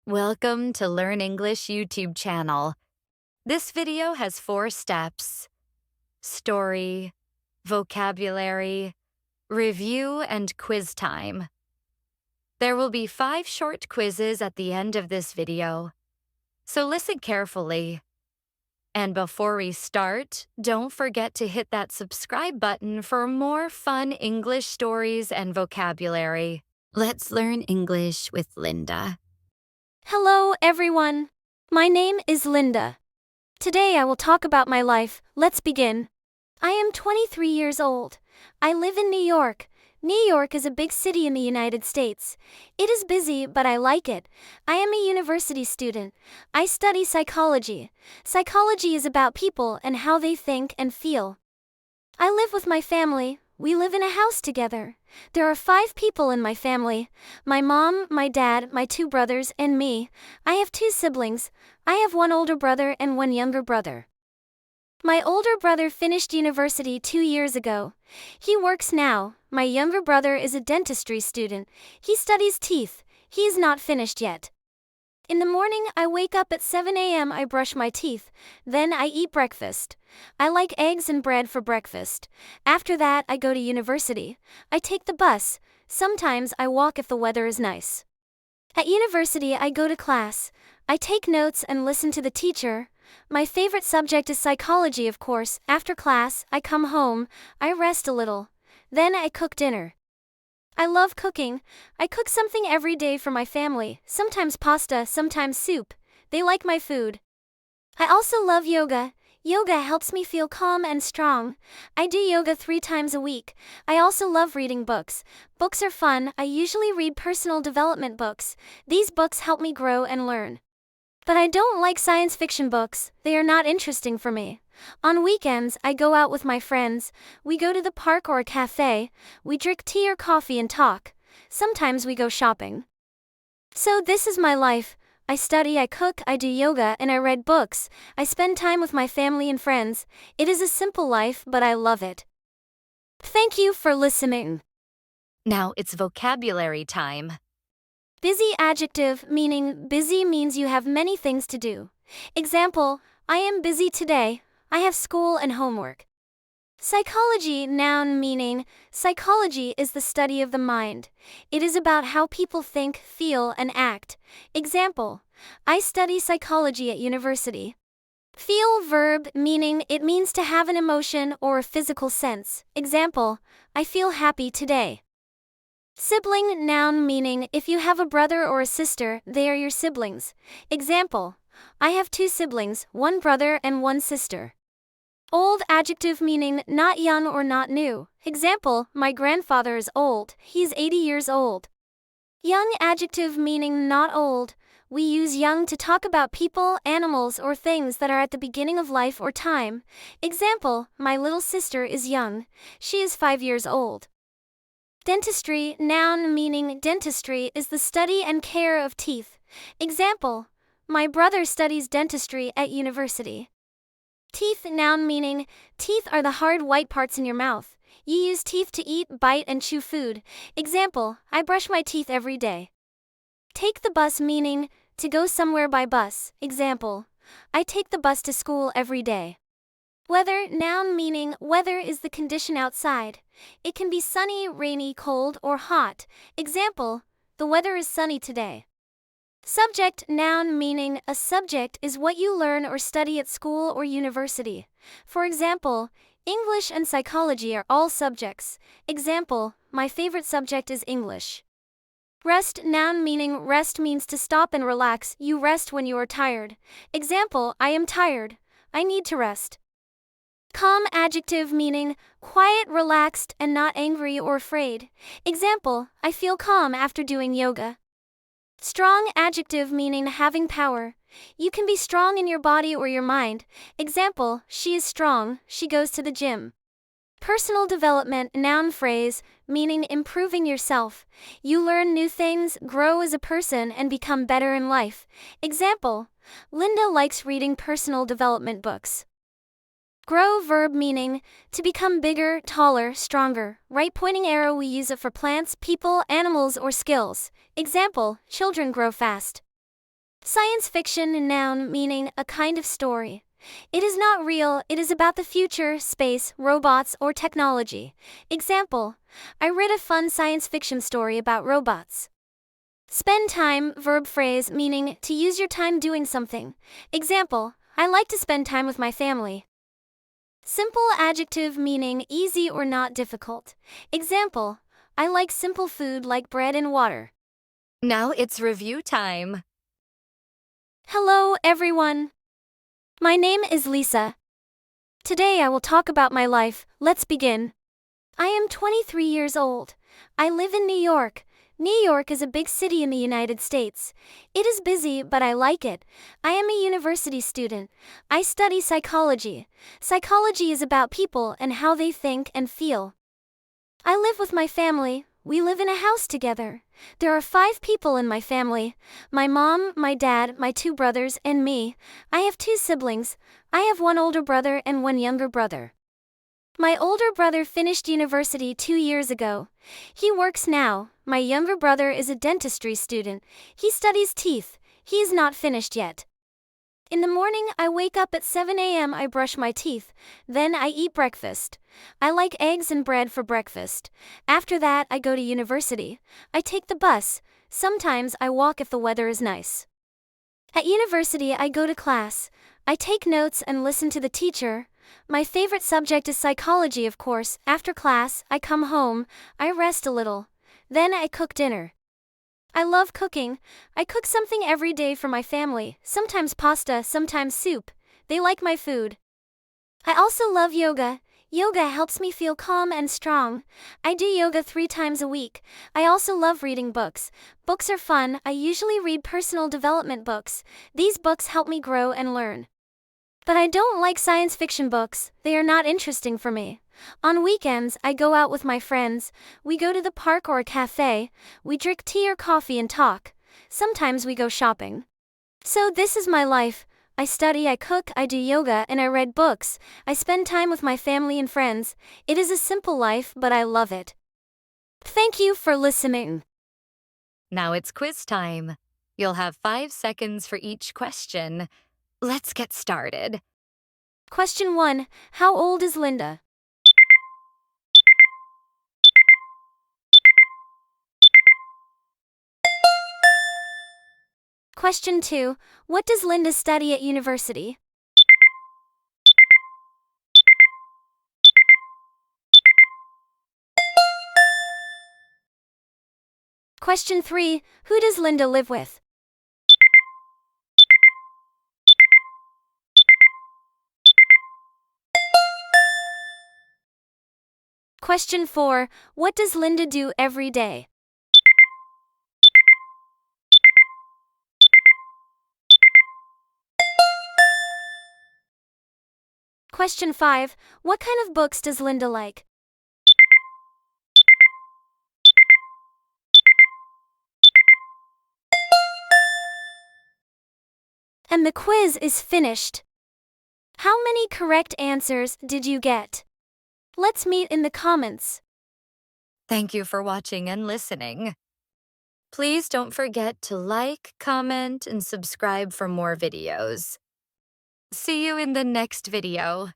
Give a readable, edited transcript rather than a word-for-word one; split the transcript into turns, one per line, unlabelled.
Welcome to Learn English YouTube channel. This video has 4 steps: story, vocabulary, review, and quiz time. There will be 5 short quizzes at the end of this video, so listen carefully. And before we start, don't forget to hit that subscribe button for more fun English stories and vocabulary. Let's learn English with Linda.
Hello, everyone. My name is Linda. Today I will talk about my life. Let's begin. I am 23 years old. I live in New York. New York is a big city in the United States. It is busy, but I like it. I am a university student. I study psychology. Psychology is about people and how they think and feel. I live with my family. We live in a house together. There are 5 people in my family: my mom, my dad, my 2 brothers, and me. I have 2 siblings. I have 1 older brother and 1 younger brother. My older brother finished university 2 years ago. He works now. My younger brother is a dentistry student. He studies teeth. He is not finished yet. In the morning, I wake up at 7 a.m. I brush my teeth. Then I eat breakfast. I like eggs and bread for breakfast. After that, I go to university. I take the bus. Sometimes I walk if the weather is nice. At university, I go to class. I take notes and listen to the teacher. My favorite subject is psychology, of course. After class, I come home. I rest a little. Then I cook dinner. I love cooking. I cook something every day for my family, sometimes pasta, sometimes soup. They like my food. I also love yoga. Yoga helps me feel calm and strong. I do yoga 3 times a week. I also love reading books. Books are fun. I usually read personal development books. These books help me grow and learn. But I don't like science fiction books. They are not interesting for me. On weekends, I go out with my friends. We go to the park or a cafe. We drink tea or coffee and talk. Sometimes we go shopping. So this is my life. I study, I cook, I do yoga, and I read books. I spend time with my family and friends. It is a simple life, but I love it. Thank you for listening.
Now it's vocabulary time.
Busy adjective, meaning busy means you have many things to do. Example, I am busy today. I have school and homework. Psychology, noun, meaning psychology is the study of the mind. It is about how people think, feel, and act. Example, I study psychology at university. Feel, verb, meaning it means to have an emotion or a physical sense. Example, I feel happy today. Sibling, noun, meaning if you have a brother or a sister, they are your siblings. Example, I have 2 siblings, 1 brother and 1 sister. Old, adjective, meaning not young or not new. Example, my grandfather is old. He's 80 years old. Young, adjective, meaning not old. We use young to talk about people, animals, or things that are at the beginning of life or time. Example, my little sister is young. She is 5 years old. Dentistry, noun, meaning dentistry is the study and care of teeth. Example, my brother studies dentistry at university. Teeth, noun, meaning teeth are the hard white parts in your mouth. You use teeth to eat, bite, and chew food. Example, I brush my teeth every day. Take the bus, meaning to go somewhere by bus. Example, I take the bus to school every day. Weather, noun, meaning weather is the condition outside. It can be sunny, rainy, cold, or hot. Example, the weather is sunny today. Subject, noun, meaning a subject is what you learn or study at school or university. For example, English and psychology are all subjects. Example, my favorite subject is English. Rest, noun, meaning rest means to stop and relax. You rest when you are tired. Example, I am tired. I need to rest. Calm, adjective, meaning quiet, relaxed, and not angry or afraid. Example, I feel calm after doing yoga. Strong, adjective, meaning having power. You can be strong in your body or your mind. Example, she is strong, she goes to the gym. Personal development, noun, phrase, meaning improving yourself. You learn new things, grow as a person, and become better in life. Example, Linda likes reading personal development books. Grow, verb, meaning to become bigger, taller, stronger. Right pointing arrow, we use it for plants, people, animals, or skills. Example, children grow fast. Science fiction, noun, meaning a kind of story. It is not real, it is about the future, space, robots, or technology. Example, I read a fun science fiction story about robots. Spend time, verb phrase, meaning to use your time doing something. Example, I like to spend time with my family. Simple adjective, meaning easy or not difficult. Example, I like simple food like bread and water.
Now it's review time.
Hello, everyone. My name is Lisa. Today I will talk about my life. Let's begin. I am 23 years old. I live in New York. New York is a big city in the United States. It is busy, but I like it. I am a university student. I study psychology. Psychology is about people and how they think and feel. I live with my family. We live in a house together. There are 5 people in my family. My mom, my dad, my 2 brothers, and me. I have 2 siblings. I have 1 older brother and 1 younger brother. My older brother finished university 2 years ago. He works now. My younger brother is a dentistry student. He studies teeth. He is not finished yet. In the morning, I wake up at 7 a.m. I brush my teeth. Then I eat breakfast. I like eggs and bread for breakfast. After that, I go to university. I take the bus. Sometimes I walk if the weather is nice. At university, I go to class. I take notes and listen to the teacher. My favorite subject is psychology, of course. After class, I come home. I rest a little. Then I cook dinner. I love cooking. I cook something every day for my family, sometimes pasta, sometimes soup. They like my food. I also love yoga. Yoga helps me feel calm and strong. I do yoga 3 times a week. I also love reading books. Books are fun. I usually read personal development books. These books help me grow and learn. But I don't like science fiction books. They are not interesting for me. On weekends, I go out with my friends. We go to the park or a cafe. We drink tea or coffee and talk. Sometimes we go shopping. So this is my life. I study, I cook, I do yoga, and I read books. I spend time with my family and friends. It is a simple life, but I love it. Thank you for listening.
Now it's quiz time. You'll have 5 seconds for each question. Let's get started.
Question 1. How old is Linda? Question 2. What does Linda study at university? Question 3. Who does Linda live with? Question 4. What does Linda do every day? Question 5. What kind of books does Linda like? And the quiz is finished. How many correct answers did you get? Let's meet in the comments.
Thank you for watching and listening. Please don't forget to like, comment, and subscribe for more videos. See you in the next video.